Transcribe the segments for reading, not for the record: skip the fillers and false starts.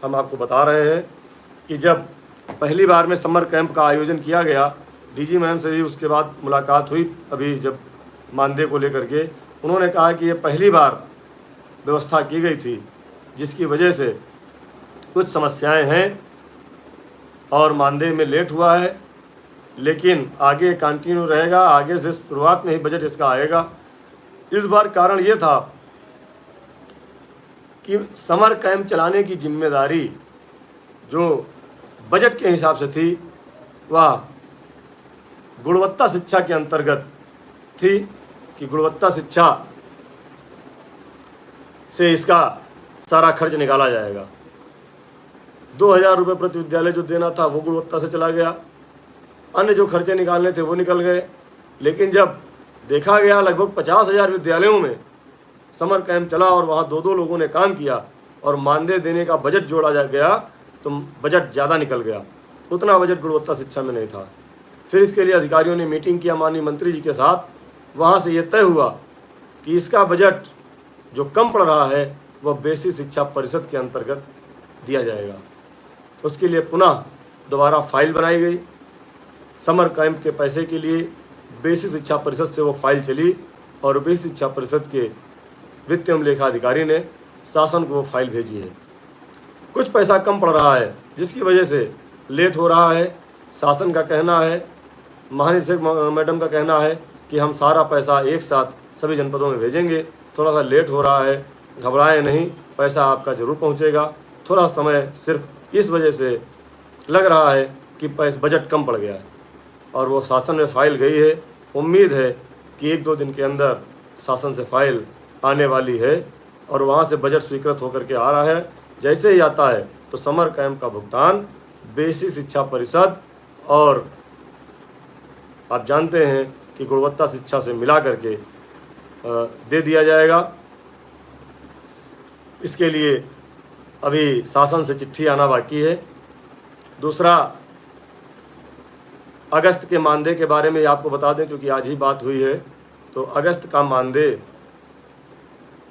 हम आपको बता रहे हैं कि जब पहली बार में समर कैंप का आयोजन किया गया, डीजी मैम से भी उसके बाद मुलाकात हुई, अभी जब मानदेय को लेकर के उन्होंने कहा कि ये पहली बार व्यवस्था की गई थी, जिसकी वजह से कुछ समस्याएं हैं और मानदेय में लेट हुआ है, लेकिन आगे कंटिन्यू रहेगा। आगे से शुरुआत में ही बजट इसका आएगा। इस बार कारण ये था कि समर कैंप चलाने की जिम्मेदारी जो बजट के हिसाब से थी वह गुणवत्ता शिक्षा के अंतर्गत थी कि गुणवत्ता शिक्षा से इसका सारा खर्च निकाला जाएगा। 2000 रुपये प्रति विद्यालय जो देना था वो गुणवत्ता से चला गया, अन्य जो खर्चे निकालने थे वो निकल गए। लेकिन जब देखा गया लगभग 50,000 विद्यालयों में समर कैंप चला और वहाँ 2-2 लोगों ने काम किया और मानदेय देने का बजट जोड़ा गया तो बजट ज़्यादा निकल गया। उतना बजट गुणवत्ता शिक्षा में नहीं था। फिर इसके लिए अधिकारियों ने मीटिंग किया माननीय मंत्री जी के साथ। वहाँ से ये तय हुआ कि इसका बजट जो कम पड़ रहा है वह बेसिक शिक्षा परिषद के अंतर्गत दिया जाएगा। उसके लिए पुनः दोबारा फाइल बनाई गई। समर कैंप के पैसे के लिए बेसिक शिक्षा परिषद से वो फाइल चली और बेसिक शिक्षा परिषद के वित्त एवं लेखा अधिकारी ने शासन को वो फाइल भेजी है। कुछ पैसा कम पड़ रहा है जिसकी वजह से लेट हो रहा है। शासन का कहना है, महानिदेशक मैडम का कहना है कि हम सारा पैसा एक साथ सभी जनपदों में भेजेंगे। थोड़ा सा लेट हो रहा है, घबराएं नहीं, पैसा आपका ज़रूर पहुंचेगा। थोड़ा समय सिर्फ इस वजह से लग रहा है कि बजट कम पड़ गया है और वो शासन में फाइल गई है। उम्मीद है कि 1-2 दिन के अंदर शासन से फाइल आने वाली है और वहाँ से बजट स्वीकृत होकर के आ रहा है। जैसे ही आता है तो समर कैंप का भुगतान बेसिक शिक्षा परिषद और आप जानते हैं कि गुणवत्ता शिक्षा से मिला करके दे दिया जाएगा। इसके लिए अभी शासन से चिट्ठी आना बाकी है। दूसरा, अगस्त के मानदेय के बारे में आपको बता दें, क्योंकि आज ही बात हुई है, तो अगस्त का मानदेय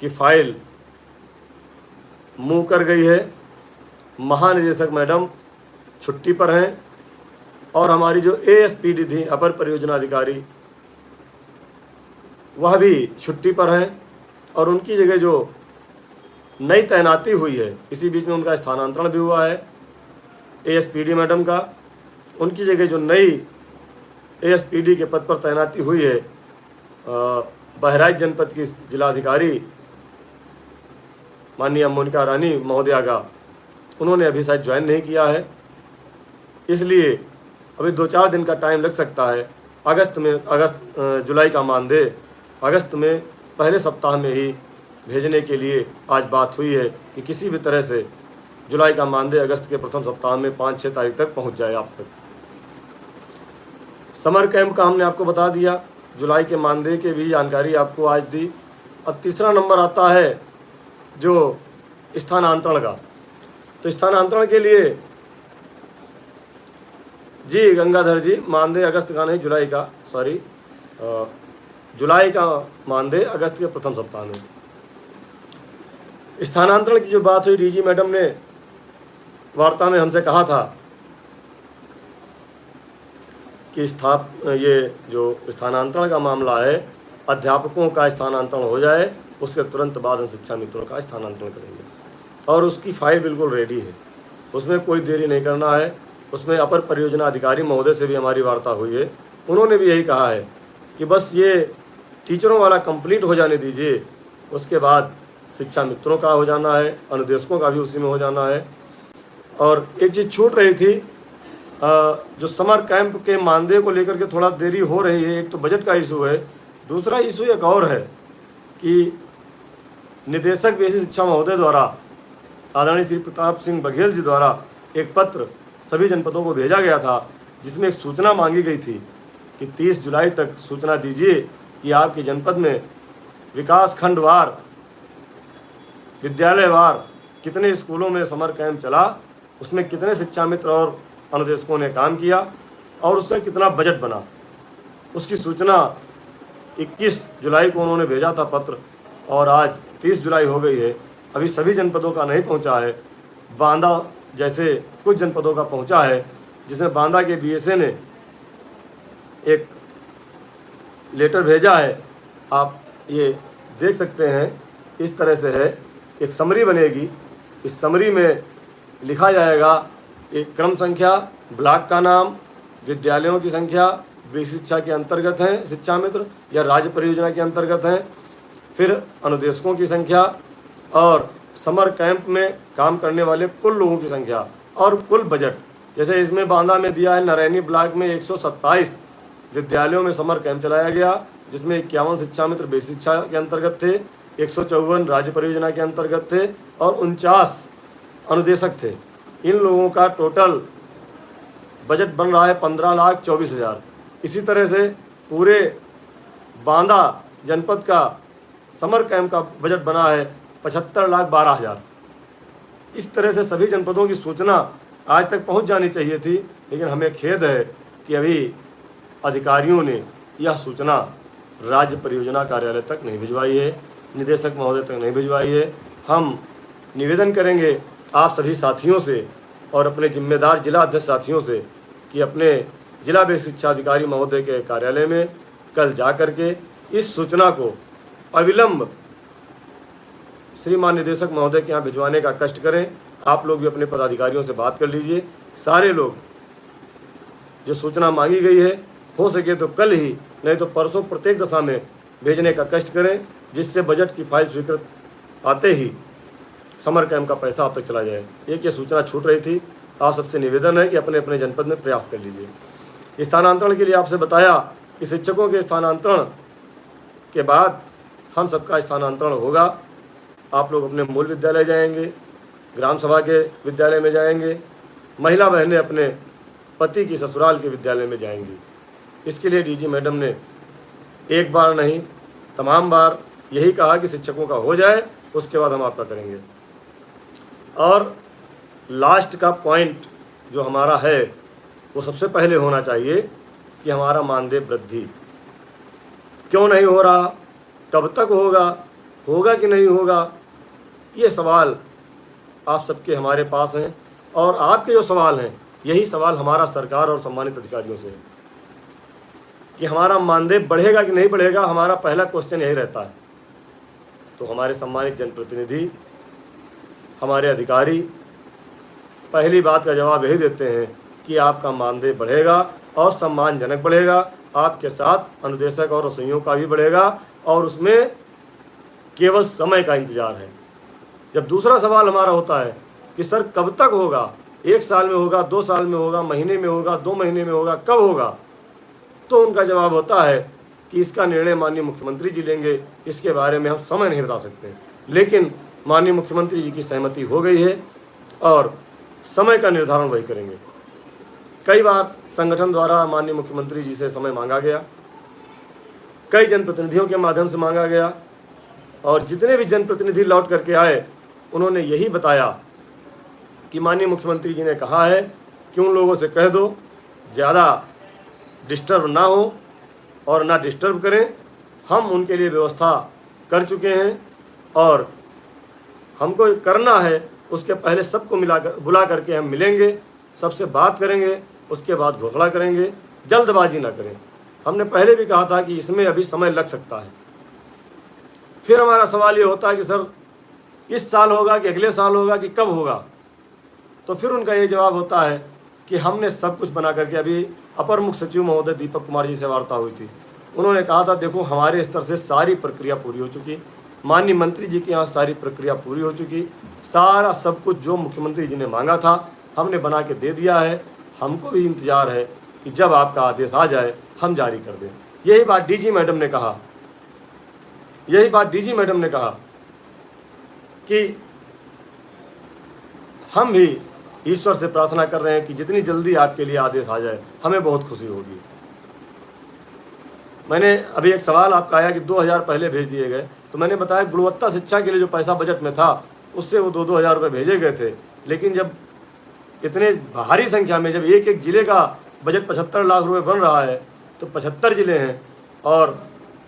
की फाइल मूव कर गई है। महानिदेशक मैडम छुट्टी पर हैं और हमारी जो ASPD थी, अपर परियोजना अधिकारी, वह भी छुट्टी पर हैं और उनकी जगह जो नई तैनाती हुई है, इसी बीच में उनका स्थानांतरण भी हुआ है ASPD मैडम का। उनकी जगह जो नई ASPD के पद पर तैनाती हुई है बहराइच जनपद की जिलाधिकारी माननीय मोनिका रानी महोदया का, उन्होंने अभी शायद ज्वाइन नहीं किया है, इसलिए अभी 2-4 दिन का टाइम लग सकता है। जुलाई का मानदेय अगस्त में पहले सप्ताह में ही भेजने के लिए आज बात हुई है कि किसी भी तरह से जुलाई का मानदेय अगस्त के प्रथम सप्ताह में 5-6 तारीख तक पहुंच जाए आप तक। समर कैंप का हमने आपको बता दिया, जुलाई के मानदेय की भी जानकारी आपको आज दी। अब तीसरा नंबर आता है जो स्थानांतरण का। तो स्थानांतरण के लिए जी गंगाधर जी, मानदेय अगस्त का नहीं जुलाई का, सॉरी, जुलाई का मानदेय अगस्त के प्रथम सप्ताह में। स्थानांतरण की जो बात हुई, डीजी मैडम ने वार्ता में हमसे कहा था कि ये जो स्थानांतरण का मामला है, अध्यापकों का स्थानांतरण हो जाए, उसके तुरंत बाद हम शिक्षा मित्रों का स्थानांतरण करेंगे और उसकी फाइल बिल्कुल रेडी है, उसमें कोई देरी नहीं करना है। उसमें अपर परियोजना अधिकारी महोदय से भी हमारी वार्ता हुई है, उन्होंने भी यही कहा है कि बस ये टीचरों वाला कंप्लीट हो जाने दीजिए, उसके बाद शिक्षा मित्रों का हो जाना है, अनुदेशकों का भी उसी में हो जाना है। और एक चीज़ छूट रही थी, जो समर कैंप के मानदेय को लेकर के थोड़ा देरी हो रही है। एक तो बजट का इशू है, दूसरा इशू एक और है कि निदेशक बेसिक शिक्षा महोदय द्वारा, आदरणीय श्री प्रताप सिंह बघेल जी द्वारा एक पत्र सभी जनपदों को भेजा गया था, जिसमें एक सूचना मांगी गई थी कि 30 जुलाई तक सूचना दीजिए कि आपके जनपद में विकास खंडवार, विद्यालयवार कितने स्कूलों में समर कैंप चला, उसमें कितने शिक्षा मित्र और अनुदेशकों ने काम किया और उसमें कितना बजट बना। उसकी सूचना 21 जुलाई को उन्होंने भेजा था पत्र और आज 30 जुलाई हो गई है, अभी सभी जनपदों का नहीं पहुंचा है। बांदा जैसे कुछ जनपदों का पहुंचा है, जिसमें बांदा के बीएसए ने एक लेटर भेजा है। आप ये देख सकते हैं, इस तरह से है, एक समरी बनेगी। इस समरी में लिखा जाएगा एक क्रम संख्या, ब्लॉक का नाम, विद्यालयों की संख्या वे शिक्षा के अंतर्गत हैं, शिक्षा मित्र या राज्य परियोजना के अंतर्गत हैं, फिर अनुदेशकों की संख्या और समर कैंप में काम करने वाले कुल लोगों की संख्या और कुल बजट। जैसे इसमें बांदा में दिया है, नरैनी ब्लॉक में 127 विद्यालयों में समर कैंप चलाया गया, जिसमें 51 शिक्षा मित्र बेसिक शिक्षा के अंतर्गत थे, 154 राज्य परियोजना के अंतर्गत थे और 49 अनुदेशक थे। इन लोगों का टोटल बजट बन रहा है 15,24,000। इसी तरह से पूरे बांदा जनपद का समर कैंप का बजट बना है 75,12,000। इस तरह से सभी जनपदों की सूचना आज तक पहुंच जानी चाहिए थी, लेकिन हमें खेद है कि अभी अधिकारियों ने यह सूचना राज्य परियोजना कार्यालय तक नहीं भिजवाई है, निदेशक महोदय तक नहीं भिजवाई है। हम निवेदन करेंगे आप सभी साथियों से और अपने जिम्मेदार जिला अध्यक्ष साथियों से कि अपने जिला बेसिक शिक्षा अधिकारी महोदय के कार्यालय में कल जा कर के इस सूचना को अविलंब श्रीमान निदेशक महोदय के यहाँ भिजवाने का कष्ट करें। आप लोग भी अपने पदाधिकारियों से बात कर लीजिए। सारे लोग जो सूचना मांगी गई है, हो सके तो कल ही नहीं तो परसों प्रत्येक दशा में भेजने का कष्ट करें, जिससे बजट की फाइल स्वीकृत आते ही समर कैंप का पैसा आप तक चला जाए। एक ये सूचना छूट रही थी। आप सबसे निवेदन है कि अपने अपने जनपद में प्रयास कर लीजिए। स्थानांतरण के लिए आपसे बताया कि शिक्षकों के स्थानांतरण के बाद हम सबका स्थानांतरण होगा। आप लोग अपने मूल विद्यालय जाएंगे, ग्राम सभा के विद्यालय में जाएंगे, महिला बहनें अपने पति की ससुराल के विद्यालय में जाएंगी। इसके लिए डीजी मैडम ने एक बार नहीं तमाम बार यही कहा कि शिक्षकों का हो जाए, उसके बाद हम आपका करेंगे। और लास्ट का पॉइंट जो हमारा है वो सबसे पहले होना चाहिए कि हमारा मानदेय वृद्धि क्यों नहीं हो रहा, कब तक होगा, होगा कि नहीं होगा, ये सवाल आप सबके हमारे पास हैं। और आपके जो सवाल हैं यही सवाल हमारा सरकार और सम्मानित अधिकारियों से है कि हमारा मानदेय बढ़ेगा कि नहीं बढ़ेगा। हमारा पहला क्वेश्चन यही रहता है। तो हमारे सम्मानित जनप्रतिनिधि, हमारे अधिकारी पहली बात का जवाब यही देते हैं कि आपका मानदेय बढ़ेगा और सम्मानजनक बढ़ेगा। आपके साथ अनुदेशक और रसोइयों का भी बढ़ेगा और उसमें केवल समय का इंतजार है। जब दूसरा सवाल हमारा होता है कि सर कब तक होगा, 1 साल में होगा, 2 साल में होगा, महीने में होगा, 2 महीने में होगा, कब होगा, तो उनका जवाब होता है कि इसका निर्णय माननीय मुख्यमंत्री जी लेंगे, इसके बारे में हम समय नहीं बता सकते। लेकिन माननीय मुख्यमंत्री जी की सहमति हो गई है और समय का निर्धारण वही करेंगे। कई बार संगठन द्वारा माननीय मुख्यमंत्री जी से समय मांगा गया, कई जनप्रतिनिधियों के माध्यम से मांगा गया और जितने भी जनप्रतिनिधि लौट करके आए उन्होंने यही बताया कि माननीय मुख्यमंत्री जी ने कहा है कि उन लोगों से कह दो ज़्यादा डिस्टर्ब ना हो और ना डिस्टर्ब करें। हम उनके लिए व्यवस्था कर चुके हैं और हमको करना है, उसके पहले सबको बुला करके हम मिलेंगे, सबसे बात करेंगे, उसके बाद घोषणा करेंगे। जल्दबाजी ना करें। हमने पहले भी कहा था कि इसमें अभी समय लग सकता है। फिर हमारा सवाल ये होता है कि सर इस साल होगा कि अगले साल होगा कि कब होगा, तो फिर उनका ये जवाब होता है कि हमने सब कुछ बना करके, अभी अपर मुख्य सचिव महोदय दीपक कुमार जी से वार्ता हुई थी, उन्होंने कहा था देखो हमारे स्तर से सारी प्रक्रिया पूरी हो चुकी, माननीय मंत्री जी के यहाँ सारी प्रक्रिया पूरी हो चुकी, सारा सब कुछ जो मुख्यमंत्री जी ने मांगा था हमने बना के दे दिया है। हमको भी इंतज़ार है कि जब आपका आदेश आ जाए हम जारी कर दें। यही बात डीजी मैडम ने कहा, यही बात डीजी मैडम ने कहा कि हम भी ईश्वर से प्रार्थना कर रहे हैं कि जितनी जल्दी आपके लिए आदेश आ जाए हमें बहुत खुशी होगी। मैंने अभी एक सवाल आपका आया कि 2000 पहले भेज दिए गए, तो मैंने बताया गुणवत्ता शिक्षा के लिए जो पैसा बजट में था उससे वो 2-2 हज़ार रुपये भेजे गए थे। लेकिन जब इतने भारी संख्या में, जब एक एक ज़िले का बजट 75 लाख रुपए बन रहा है, तो 75 ज़िले हैं और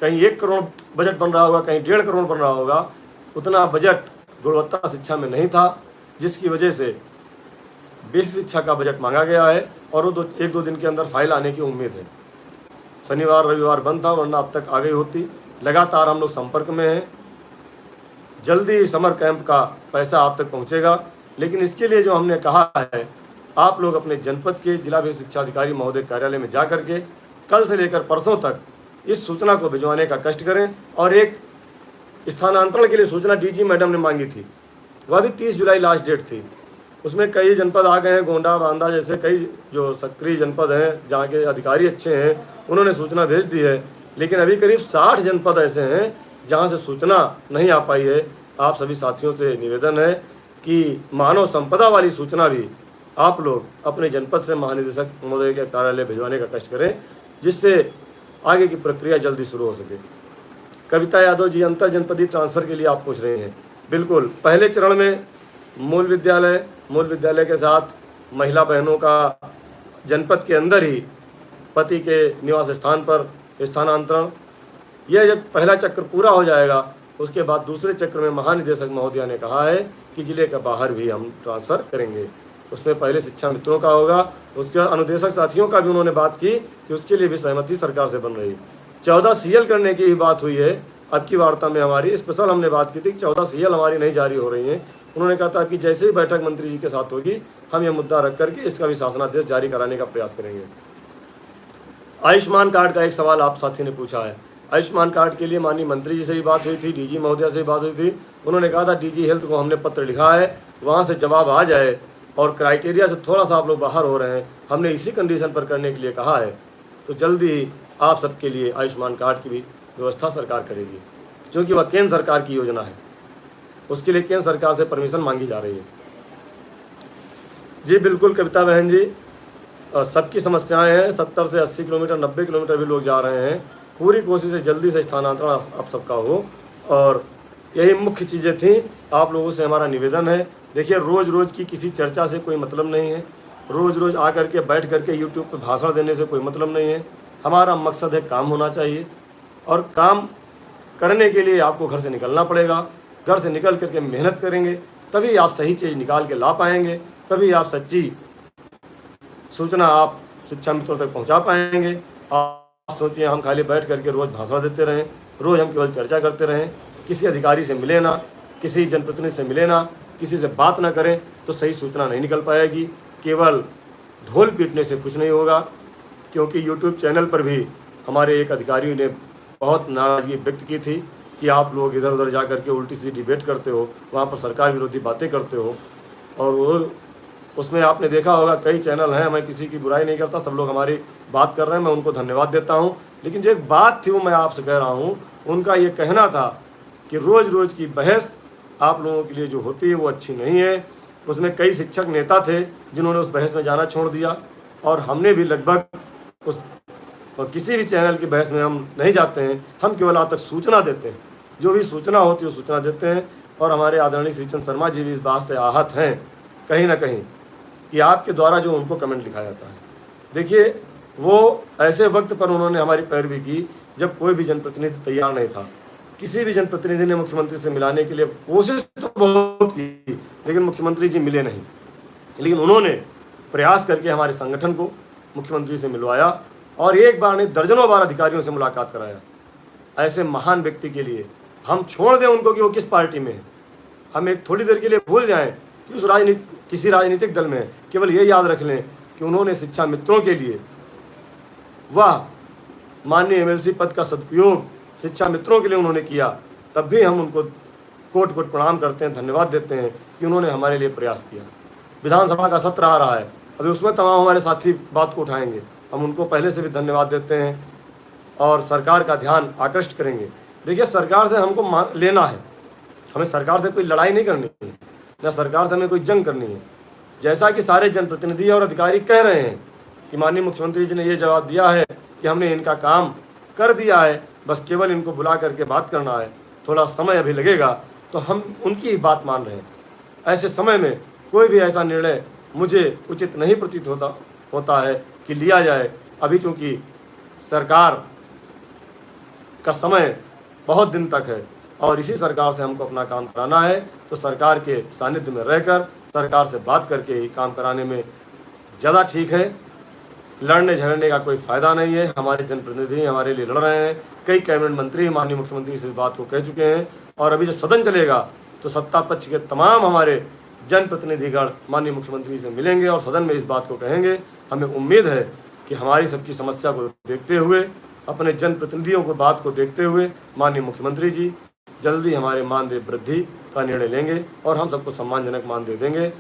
कहीं 1 करोड़ बजट बन रहा होगा, कहीं 1.5 करोड़ बन रहा होगा, उतना बजट गुणवत्ता शिक्षा में नहीं था। जिसकी वजह से बेसिक शिक्षा का बजट मांगा गया है और वो एक दो दिन के अंदर फाइल आने की उम्मीद है। शनिवार रविवार बंद था, वरना अब तक आ गई होती। लगातार हम लोग संपर्क में हैं, जल्दी समर कैंप का पैसा आप तक पहुंचेगा। लेकिन इसके लिए जो हमने कहा है, आप लोग अपने जनपद के जिला बेसिक शिक्षा अधिकारी महोदय कार्यालय में जा करके कल से लेकर परसों तक इस सूचना को भिजवाने का कष्ट करें। और एक स्थानांतरण के लिए सूचना डीजी मैडम ने मांगी थी, वह भी 30 जुलाई लास्ट डेट थी। उसमें कई जनपद आ गए हैं, गोंडा बांदा जैसे कई जो सक्रिय जनपद हैं जहाँ के अधिकारी अच्छे हैं, उन्होंने सूचना भेज दी है। लेकिन अभी करीब 60 जनपद ऐसे हैं जहाँ से सूचना नहीं आ पाई है। आप सभी साथियों से निवेदन है कि मानव संपदा वाली सूचना भी आप लोग अपने जनपद से महानिदेशक महोदय के कार्यालय भिजवाने का कष्ट करें, जिससे आगे की प्रक्रिया जल्दी शुरू हो सके। कविता यादव जी, अंतर जनपदीय ट्रांसफ़र के लिए आप पूछ रहे हैं। बिल्कुल, पहले चरण में मूल विद्यालय के साथ महिला बहनों का जनपद के अंदर ही पति के निवास स्थान पर स्थानांतरण, यह जब पहला चक्र पूरा हो जाएगा उसके बाद दूसरे चक्र में महानिदेशक महोदया ने कहा है कि जिले के बाहर भी हम ट्रांसफ़र करेंगे। उसमें पहले शिक्षा मित्रों का होगा, उसके अनुदेशक साथियों का भी उन्होंने बात की कि उसके लिए भी सहमति सरकार से बन रही। 14 CL करने की भी बात हुई है। अब की वार्ता में हमारी स्पेशल हमने बात की थी कि 14 CL हमारी नहीं जारी हो रही हैं। उन्होंने कहा था कि जैसे ही बैठक मंत्री जी के साथ होगी हम ये मुद्दा रख करके इसका भी शासनादेश जारी कराने का प्रयास करेंगे। आयुष्मान कार्ड का एक सवाल आप साथी ने पूछा है। आयुष्मान कार्ड के लिए माननीय मंत्री जी से भी बात हुई थी, डीजी महोदया से भी बात हुई थी। उन्होंने कहा था डीजी हेल्थ को हमने पत्र लिखा है, वहाँ से जवाब आ जाए और क्राइटेरिया से थोड़ा सा आप लोग बाहर हो रहे हैं, हमने इसी कंडीशन पर करने के लिए कहा है। तो जल्दी ही आप सबके लिए आयुष्मान कार्ड की भी व्यवस्था सरकार करेगी, क्योंकि वह केंद्र सरकार की योजना है, उसके लिए केंद्र सरकार से परमिशन मांगी जा रही है। जी बिल्कुल कविता बहन जी, सबकी समस्याएं हैं। 70 से 80 किलोमीटर 90 किलोमीटर भी लोग जा रहे हैं। पूरी कोशिश है जल्दी से स्थानांतरण आप सबका हो, और यही मुख्य चीज़ें थी। आप लोगों से हमारा निवेदन है, देखिए रोज़ रोज़ की किसी चर्चा से कोई मतलब नहीं है, रोज़ रोज़ आकर के बैठ करके यूट्यूब पे भाषण देने से कोई मतलब नहीं है। हमारा मकसद है काम होना चाहिए, और काम करने के लिए आपको घर से निकलना पड़ेगा। घर से निकल करके मेहनत करेंगे तभी आप सही चीज़ निकाल के ला पाएंगे, तभी आप सच्ची सूचना आप शिक्षा मित्रों तक पहुंचा पाएंगे। आप सोचिए हम खाली बैठ करके रोज़ भाषण देते रहें, रोज़ हम केवल चर्चा करते रहें, किसी अधिकारी से मिले ना, किसी जनप्रतिनिधि से मिले ना, किसी से बात ना करें, तो सही सूचना नहीं निकल पाएगी। केवल ढोल पीटने से कुछ नहीं होगा, क्योंकि यूट्यूब चैनल पर भी हमारे एक अधिकारी ने बहुत नाराज़गी व्यक्त की थी कि आप लोग इधर उधर जा करके उल्टी सीधी डिबेट करते हो, वहाँ पर सरकार विरोधी बातें करते हो। और वो उसमें आपने देखा होगा कई चैनल हैं, मैं किसी की बुराई नहीं करता, सब लोग हमारी बात कर रहे हैं, मैं उनको धन्यवाद देता हूँ। लेकिन जो एक बात थी वो मैं आपसे कह रहा हूँ, उनका ये कहना था कि रोज़ रोज़ की बहस आप लोगों के लिए जो होती है वो अच्छी नहीं है। उसमें कई शिक्षक नेता थे जिन्होंने उस बहस में जाना छोड़ दिया, और हमने भी लगभग उस और किसी भी चैनल की बहस में हम नहीं जाते हैं। हम केवल आप तक सूचना देते हैं, जो भी सूचना होती है वो सूचना देते हैं। और हमारे आदरणीय श्रीचंद शर्मा जी भी इस बात से आहत हैं कहीं ना कहीं कि आपके द्वारा जो उनको कमेंट लिखा जाता है। देखिए वो ऐसे वक्त पर उन्होंने हमारी पैरवी की जब कोई भी जनप्रतिनिधि तैयार नहीं था। किसी भी जनप्रतिनिधि ने मुख्यमंत्री से मिलाने के लिए कोशिश तो बहुत की, लेकिन मुख्यमंत्री जी मिले नहीं। लेकिन उन्होंने प्रयास करके हमारे संगठन को मुख्यमंत्री से मिलवाया, और एक बार नहीं दर्जनों बार अधिकारियों से मुलाकात कराया। ऐसे महान व्यक्ति के लिए हम छोड़ दें उनको कि वो किस पार्टी में है, हम एक थोड़ी देर के लिए भूल जाएं कि उस किसी राजनीतिक दल में है। केवल ये याद रख लें कि उन्होंने शिक्षा मित्रों के लिए वह माननीय MLC पद का सदुपयोग शिक्षा मित्रों के लिए उन्होंने किया, तब भी हम उनको कोट कोट प्रणाम करते हैं, धन्यवाद देते हैं कि उन्होंने हमारे लिए प्रयास किया। विधानसभा का सत्र आ रहा है, अभी उसमें तमाम हमारे साथी बात को उठाएंगे, हम उनको पहले से भी धन्यवाद देते हैं और सरकार का ध्यान आकृष्ट करेंगे। देखिए सरकार से हमको लेना है, हमें सरकार से कोई लड़ाई नहीं करनी है, न सरकार से हमें कोई जंग करनी है। जैसा कि सारे जनप्रतिनिधि और अधिकारी कह रहे हैं कि माननीय मुख्यमंत्री जी ने ये जवाब दिया है कि हमने इनका काम कर दिया है, बस केवल इनको बुला करके बात करना है, थोड़ा समय अभी लगेगा, तो हम उनकी ही बात मान रहे हैं। ऐसे समय में कोई भी ऐसा निर्णय मुझे उचित नहीं प्रतीत होता है कि लिया जाए। अभी चूँकि सरकार का समय बहुत दिन तक है और इसी सरकार से हमको अपना काम कराना है, तो सरकार के सानिध्य में रहकर सरकार से बात करके ही काम कराने में ज़्यादा ठीक है। लड़ने झगड़ने का कोई फ़ायदा नहीं है। हमारे जनप्रतिनिधि हमारे लिए लड़ रहे हैं। कई कैबिनेट मंत्री माननीय मुख्यमंत्री से इस बात को कह चुके हैं, और अभी जब सदन चलेगा तो सत्ता पक्ष के तमाम हमारे जनप्रतिनिधिगण माननीय मुख्यमंत्री से मिलेंगे और सदन में इस बात को कहेंगे। हमें उम्मीद है कि हमारी सबकी समस्या को देखते हुए, अपने जनप्रतिनिधियों को बात को देखते हुए माननीय मुख्यमंत्री जी जल्दी हमारे मानदेय वृद्धि का निर्णय लेंगे और हम सबको सम्मानजनक मानदेय देंगे।